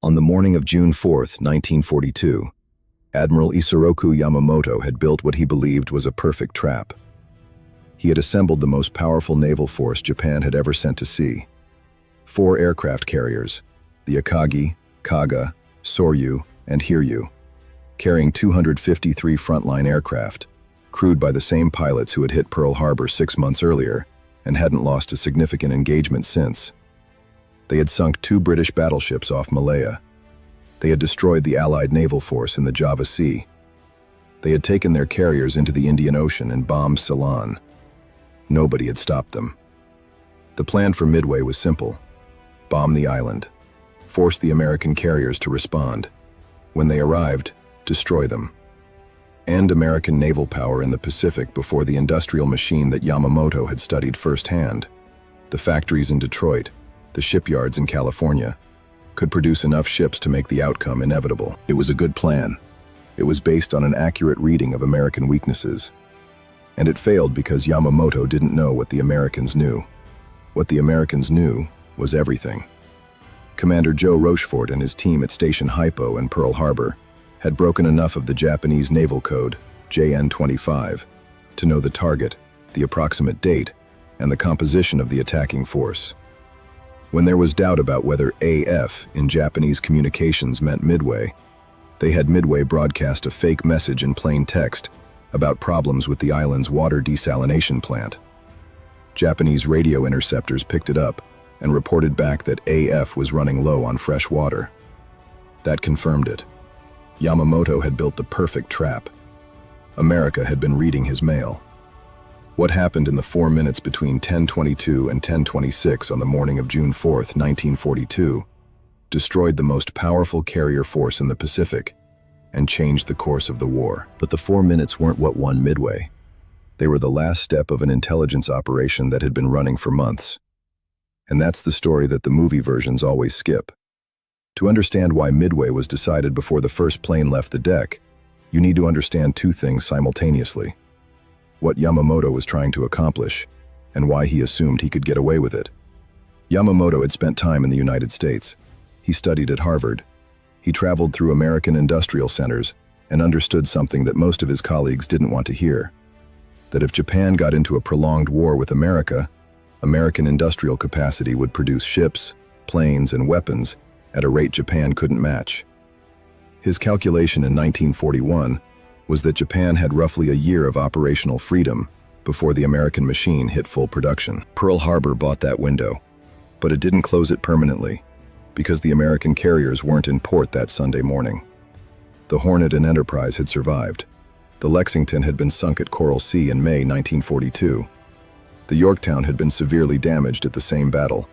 On the morning of June 4, 1942, Admiral Isoroku Yamamoto had built what he believed was a perfect trap. He had assembled the most powerful naval force Japan had ever sent to sea. 4 aircraft carriers, the Akagi, Kaga, Soryu, and Hiryu, carrying 253 frontline aircraft, crewed by the same pilots who had hit Pearl Harbor 6 months earlier and hadn't lost a significant engagement since. They had sunk 2 British battleships off Malaya. They had destroyed the Allied naval force in the Java Sea. They had taken their carriers into the Indian Ocean and bombed Ceylon. Nobody had stopped them. The plan for Midway was simple: bomb the island, force the American carriers to respond. When they arrived, destroy them. End American naval power in the Pacific before the industrial machine that Yamamoto had studied firsthand. The factories in Detroit, the shipyards in California, could produce enough ships to make the outcome inevitable. It was a good plan. It was based on an accurate reading of American weaknesses. And it failed because Yamamoto didn't know what the Americans knew. What the Americans knew was everything. Commander Joe Rochefort and his team at Station Hypo in Pearl Harbor had broken enough of the Japanese Naval Code, JN-25, to know the target, the approximate date, and the composition of the attacking force. When there was doubt about whether AF in Japanese communications meant Midway, they had Midway broadcast a fake message in plain text about problems with the island's water desalination plant. Japanese radio interceptors picked it up and reported back that AF was running low on fresh water. That confirmed it. Yamamoto had built the perfect trap. America had been reading his mail. What happened in the 4 minutes between 10:22 and 10:26 on the morning of June 4, 1942, destroyed the most powerful carrier force in the Pacific and changed the course of the war. But the 4 minutes weren't what won Midway. They were the last step of an intelligence operation that had been running for months. And that's the story that the movie versions always skip. To understand why Midway was decided before the first plane left the deck, you need to understand 2 things simultaneously: what Yamamoto was trying to accomplish, and why he assumed he could get away with it. Yamamoto had spent time in the United States. He studied at Harvard. He traveled through American industrial centers and understood something that most of his colleagues didn't want to hear: that if Japan got into a prolonged war with America, American industrial capacity would produce ships, planes, and weapons at a rate Japan couldn't match. His calculation in 1941 was that Japan had roughly a year of operational freedom before the American machine hit full production. Pearl Harbor bought that window, but it didn't close it permanently, because the American carriers weren't in port that Sunday morning. The Hornet and Enterprise had survived. The Lexington had been sunk at Coral Sea in May 1942. The Yorktown had been severely damaged at the same battle.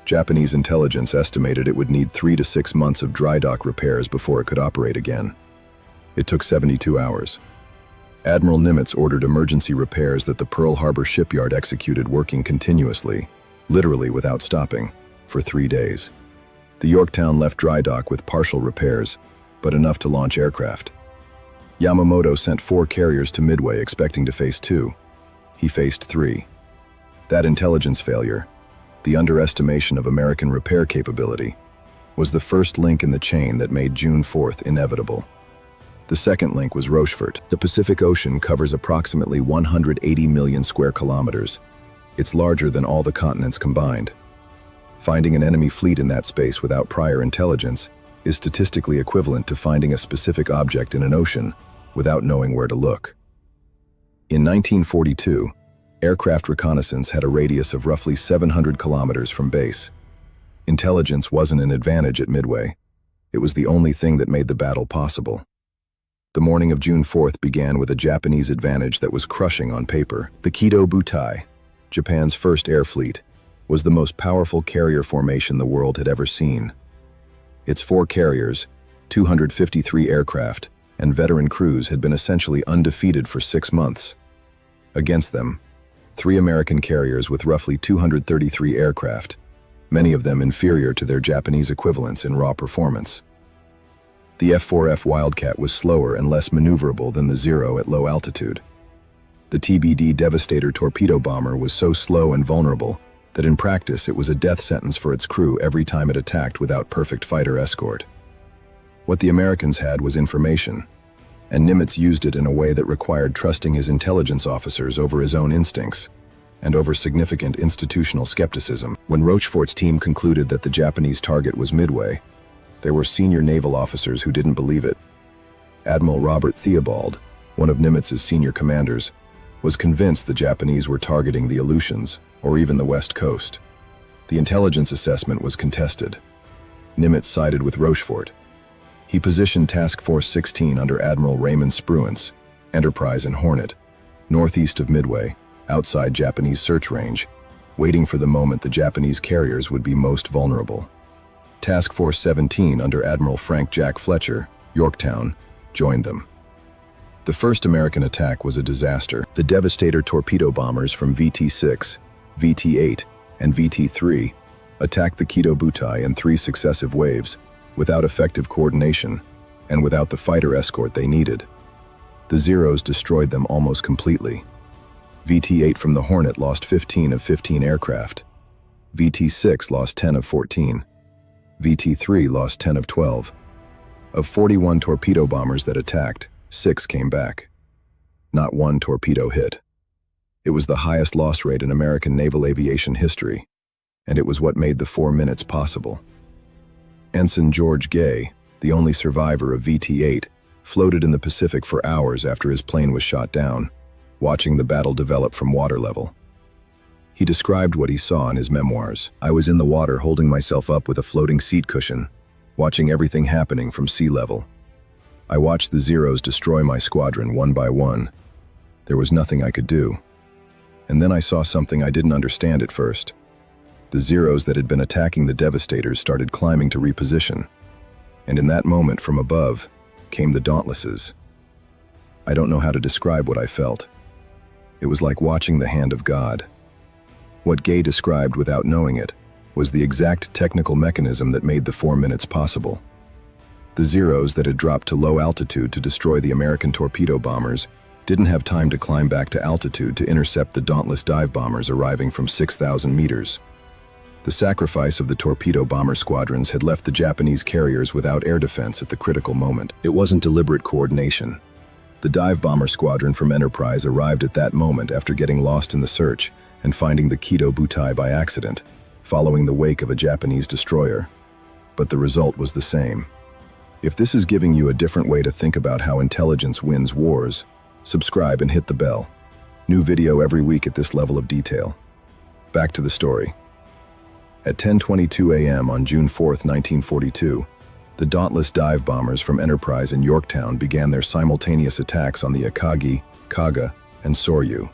Japanese intelligence estimated it would need 3 to 6 months of dry dock repairs before it could operate again. It took 72 hours. Admiral Nimitz ordered emergency repairs that the Pearl Harbor shipyard executed, working continuously, literally without stopping, for 3 days. The Yorktown left dry dock with partial repairs, but enough to launch aircraft. Yamamoto sent 4 carriers to Midway expecting to face 2. He faced 3. That intelligence failure, the underestimation of American repair capability, was the first link in the chain that made June 4th inevitable. The second link was Rochefort. The Pacific Ocean covers approximately 180 million square kilometers. It's larger than all the continents combined. Finding an enemy fleet in that space without prior intelligence is statistically equivalent to finding a specific object in an ocean without knowing where to look. In 1942, aircraft reconnaissance had a radius of roughly 700 kilometers from base. Intelligence wasn't an advantage at Midway. It was the only thing that made the battle possible. The morning of June 4th began with a Japanese advantage that was crushing on paper. The Kido Butai, Japan's first air fleet, was the most powerful carrier formation the world had ever seen. Its 4 carriers, 253 aircraft, and veteran crews had been essentially undefeated for 6 months. Against them, 3 American carriers with roughly 233 aircraft, many of them inferior to their Japanese equivalents in raw performance. The F-4F Wildcat was slower and less maneuverable than the Zero at low altitude. The TBD Devastator torpedo bomber was so slow and vulnerable that in practice it was a death sentence for its crew every time it attacked without perfect fighter escort. What the Americans had was information, and Nimitz used it in a way that required trusting his intelligence officers over his own instincts, and over significant institutional skepticism. When Rochefort's team concluded that the Japanese target was Midway, there were senior naval officers who didn't believe it. Admiral Robert Theobald, one of Nimitz's senior commanders, was convinced the Japanese were targeting the Aleutians, or even the West Coast. The intelligence assessment was contested. Nimitz sided with Rochefort. He positioned Task Force 16 under Admiral Raymond Spruance, Enterprise and Hornet, northeast of Midway, outside Japanese search range, waiting for the moment the Japanese carriers would be most vulnerable. Task Force 17 under Admiral Frank Jack Fletcher, Yorktown, joined them. The first American attack was a disaster. The Devastator torpedo bombers from VT-6, VT-8, and VT-3 attacked the Kido Butai in 3 successive waves, without effective coordination, and without the fighter escort they needed. The Zeros destroyed them almost completely. VT-8 from the Hornet lost 15 of 15 aircraft. VT-6 lost 10 of 14. VT-3 lost 10 of 12. Of 41 torpedo bombers that attacked, 6 came back. Not one torpedo hit. It was the highest loss rate in American naval aviation history, and it was what made the 4 minutes possible. Ensign George Gay, the only survivor of VT-8, floated in the Pacific for hours after his plane was shot down, watching the battle develop from water level. He described what he saw in his memoirs. "I was in the water holding myself up with a floating seat cushion, watching everything happening from sea level. I watched the Zeros destroy my squadron one by one. There was nothing I could do. And then I saw something I didn't understand at first. The Zeros that had been attacking the Devastators started climbing to reposition. And in that moment from above came the Dauntlesses. I don't know how to describe what I felt. It was like watching the hand of God." What Gay described without knowing it was the exact technical mechanism that made the 4 minutes possible. The Zeros that had dropped to low altitude to destroy the American torpedo bombers didn't have time to climb back to altitude to intercept the Dauntless dive bombers arriving from 6,000 meters. The sacrifice of the torpedo bomber squadrons had left the Japanese carriers without air defense at the critical moment. It wasn't deliberate coordination. The dive bomber squadron from Enterprise arrived at that moment after getting lost in the search and finding the Kido Butai by accident, following the wake of a Japanese destroyer. But the result was the same. If this is giving you a different way to think about how intelligence wins wars, subscribe and hit the bell. New video every week at this level of detail. Back to the story. At 10:22 a.m. on June 4, 1942, the Dauntless dive bombers from Enterprise in Yorktown began their simultaneous attacks on the Akagi, Kaga, and Soryu.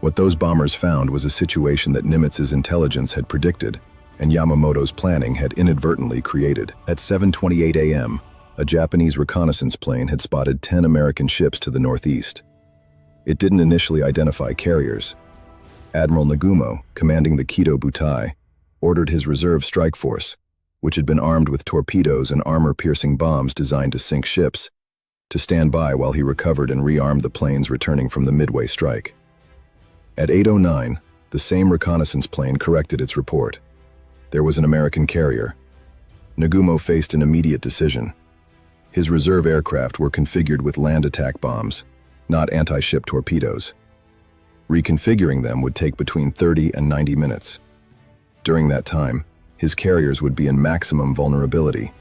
What those bombers found was a situation that Nimitz's intelligence had predicted, and Yamamoto's planning had inadvertently created. At 7:28 a.m., a Japanese reconnaissance plane had spotted 10 American ships to the northeast. It didn't initially identify carriers. Admiral Nagumo, commanding the Kido Butai, ordered his reserve strike force, which had been armed with torpedoes and armor-piercing bombs designed to sink ships, to stand by while he recovered and rearmed the planes returning from the Midway strike. At 8:09, the same reconnaissance plane corrected its report. There was an American carrier. Nagumo faced an immediate decision. His reserve aircraft were configured with land attack bombs, not anti-ship torpedoes. Reconfiguring them would take between 30 and 90 minutes. During that time, his carriers would be in maximum vulnerability.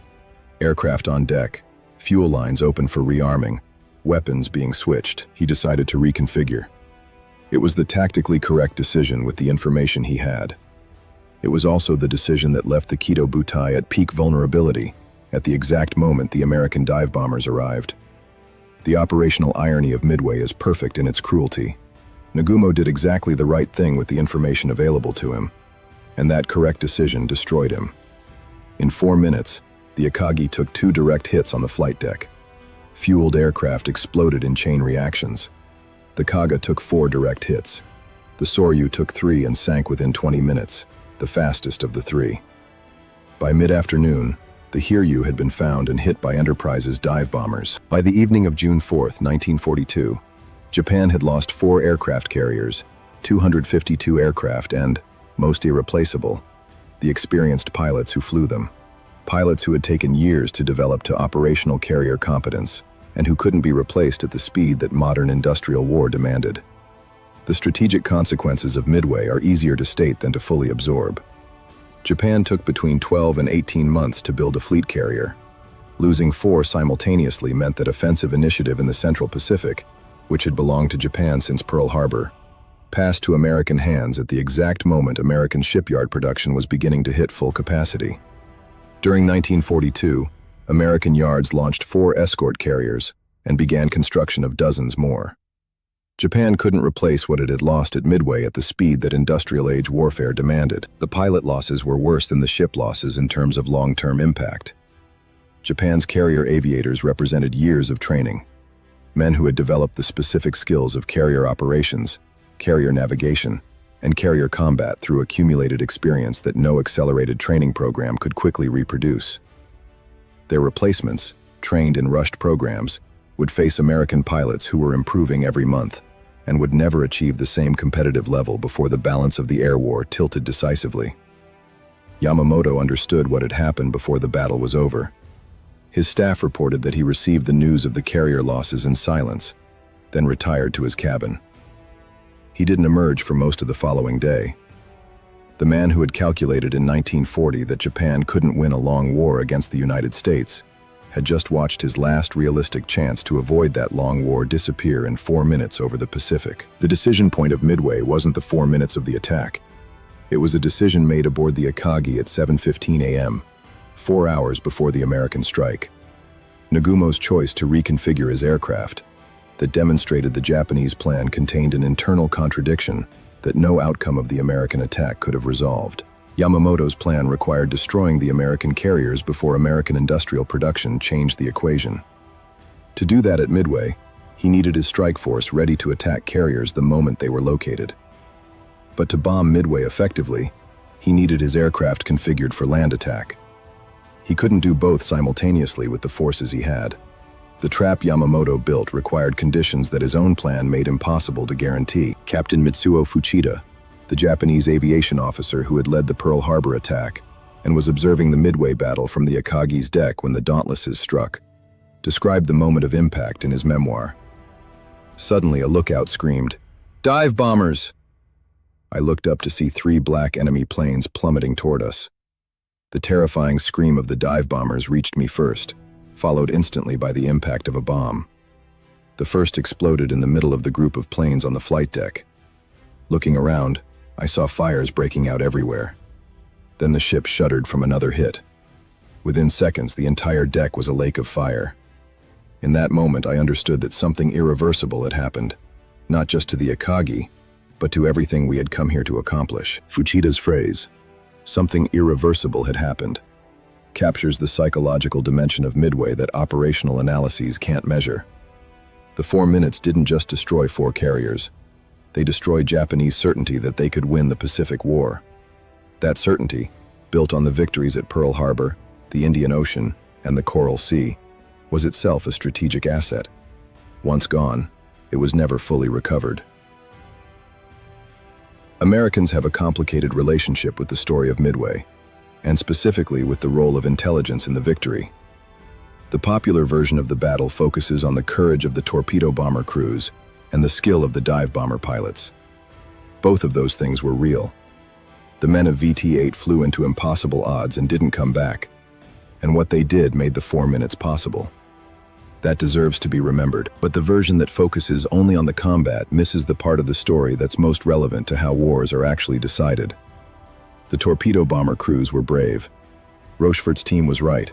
Aircraft on deck, fuel lines open for rearming, weapons being switched. He decided to reconfigure. It was the tactically correct decision with the information he had. It was also the decision that left the Kido Butai at peak vulnerability at the exact moment the American dive bombers arrived. The operational irony of Midway is perfect in its cruelty. Nagumo did exactly the right thing with the information available to him, and that correct decision destroyed him. In 4 minutes, the Akagi took 2 direct hits on the flight deck. Fueled aircraft exploded in chain reactions. The Kaga took 4 direct hits. The Soryu took 3 and sank within 20 minutes, the fastest of the 3. By mid-afternoon, the Hiryu had been found and hit by Enterprise's dive bombers. By the evening of June 4, 1942, Japan had lost 4 aircraft carriers, 252 aircraft and, most irreplaceable, the experienced pilots who flew them. pilots who had taken years to develop to operational carrier competence, and who couldn't be replaced at the speed that modern industrial war demanded. The strategic consequences of Midway are easier to state than to fully absorb. Japan took between 12 and 18 months to build a fleet carrier. Losing 4 simultaneously meant that offensive initiative in the Central Pacific, which had belonged to Japan since Pearl Harbor, passed to American hands at the exact moment American shipyard production was beginning to hit full capacity. During 1942, American yards launched 4 escort carriers and began construction of dozens more. Japan couldn't replace what it had lost at Midway at the speed that industrial-age warfare demanded. The pilot losses were worse than the ship losses in terms of long-term impact. Japan's carrier aviators represented years of training, men who had developed the specific skills of carrier operations, carrier navigation, and carrier combat through accumulated experience that no accelerated training program could quickly reproduce. Their replacements, trained in rushed programs, would face American pilots who were improving every month and would never achieve the same competitive level before the balance of the air war tilted decisively. Yamamoto understood what had happened before the battle was over. His staff reported that he received the news of the carrier losses in silence, then retired to his cabin. He didn't emerge for most of the following day. The man who had calculated in 1940 that Japan couldn't win a long war against the United States had just watched his last realistic chance to avoid that long war disappear in 4 minutes over the Pacific. The decision point of Midway wasn't the 4 minutes of the attack. It was a decision made aboard the Akagi at 7:15 a.m., 4 hours before the American strike. Nagumo's choice to reconfigure his aircraft that demonstrated the Japanese plan contained an internal contradiction that no outcome of the American attack could have resolved. Yamamoto's plan required destroying the American carriers before American industrial production changed the equation. To do that at Midway, he needed his strike force ready to attack carriers the moment they were located. But to bomb Midway effectively, he needed his aircraft configured for land attack. He couldn't do both simultaneously with the forces he had. The trap Yamamoto built required conditions that his own plan made impossible to guarantee. Captain Mitsuo Fuchida, the Japanese aviation officer who had led the Pearl Harbor attack and was observing the Midway battle from the Akagi's deck when the Dauntlesses struck, described the moment of impact in his memoir. Suddenly, a lookout screamed, "Dive bombers!" I looked up to see 3 black enemy planes plummeting toward us. The terrifying scream of the dive bombers reached me first, followed instantly by the impact of a bomb. The first exploded in the middle of the group of planes on the flight deck. Looking around, I saw fires breaking out everywhere. Then the ship shuddered from another hit. Within seconds, the entire deck was a lake of fire. In that moment, I understood that something irreversible had happened, not just to the Akagi, but to everything we had come here to accomplish. Fuchida's phrase, "something irreversible had happened," captures the psychological dimension of Midway that operational analyses can't measure. The 4 minutes didn't just destroy 4 carriers. They destroyed Japanese certainty that they could win the Pacific War. That certainty, built on the victories at Pearl Harbor, the Indian Ocean, and the Coral Sea, was itself a strategic asset. Once gone, it was never fully recovered. Americans have a complicated relationship with the story of Midway, and specifically with the role of intelligence in the victory. The popular version of the battle focuses on the courage of the torpedo bomber crews and the skill of the dive bomber pilots. Both of those things were real. The men of VT-8 flew into impossible odds and didn't come back, and what they did made the 4 minutes possible. That deserves to be remembered, but the version that focuses only on the combat misses the part of the story that's most relevant to how wars are actually decided. The torpedo bomber crews were brave. Rochefort's team was right.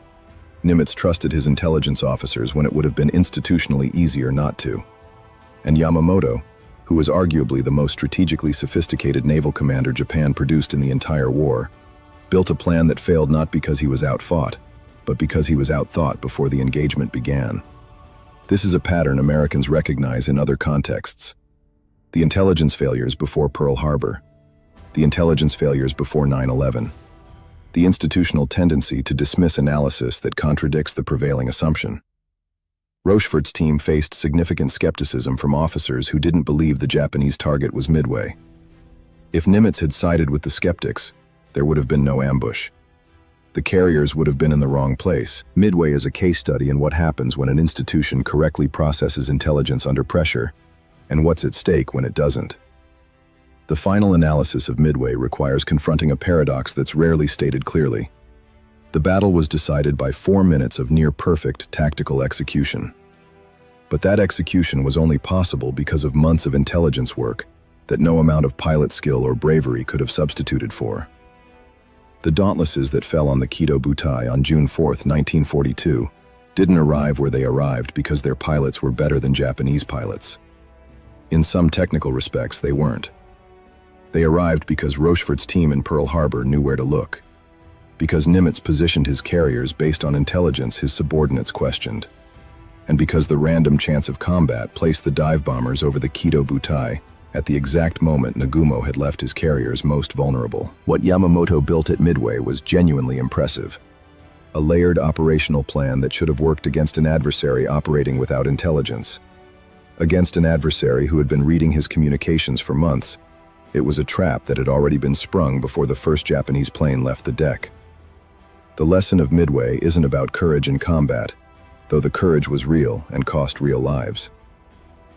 Nimitz trusted his intelligence officers when it would have been institutionally easier not to. And Yamamoto, who was arguably the most strategically sophisticated naval commander Japan produced in the entire war, built a plan that failed not because he was outfought, but because he was outthought before the engagement began. This is a pattern Americans recognize in other contexts. The intelligence failures before Pearl Harbor, the intelligence failures before 9/11, the institutional tendency to dismiss analysis that contradicts the prevailing assumption. Rochefort's team faced significant skepticism from officers who didn't believe the Japanese target was Midway. If Nimitz had sided with the skeptics, there would have been no ambush. the carriers would have been in the wrong place. Midway is a case study in what happens when an institution correctly processes intelligence under pressure, and what's at stake when it doesn't. The final analysis of Midway requires confronting a paradox that's rarely stated clearly. The battle was decided by 4 minutes of near-perfect tactical execution. But that execution was only possible because of months of intelligence work that no amount of pilot skill or bravery could have substituted for. The dauntlesses that fell on the Kido Butai on June 4, 1942, didn't arrive where they arrived because their pilots were better than Japanese pilots. In some technical respects, they weren't. They arrived because Rochefort's team in Pearl Harbor knew where to look, because Nimitz positioned his carriers based on intelligence his subordinates questioned, and because the random chance of combat placed the dive bombers over the Kido Butai at the exact moment Nagumo had left his carriers most vulnerable. What Yamamoto built at Midway was genuinely impressive. A layered operational plan that should have worked against an adversary operating without intelligence. Against an adversary who had been reading his communications for months, it was a trap that had already been sprung before the first Japanese plane left the deck. The lesson of Midway isn't about courage in combat, though the courage was real and cost real lives.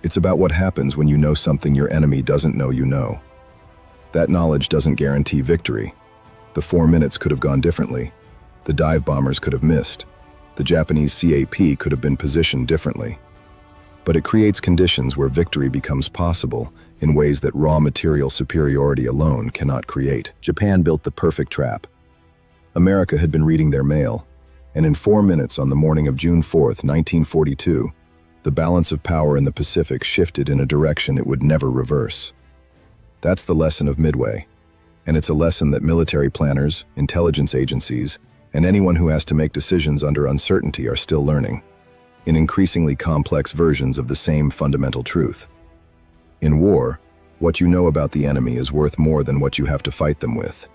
It's about what happens when you know something your enemy doesn't know you know. That knowledge doesn't guarantee victory. The 4 minutes could have gone differently. The dive bombers could have missed. The Japanese CAP could have been positioned differently. But it creates conditions where victory becomes possible in ways that raw material superiority alone cannot create. Japan built the perfect trap. America had been reading their mail, and in 4 minutes on the morning of June 4, 1942, the balance of power in the Pacific shifted in a direction it would never reverse. That's the lesson of Midway, and it's a lesson that military planners, intelligence agencies, and anyone who has to make decisions under uncertainty are still learning, in increasingly complex versions of the same fundamental truth. In war, what you know about the enemy is worth more than what you have to fight them with.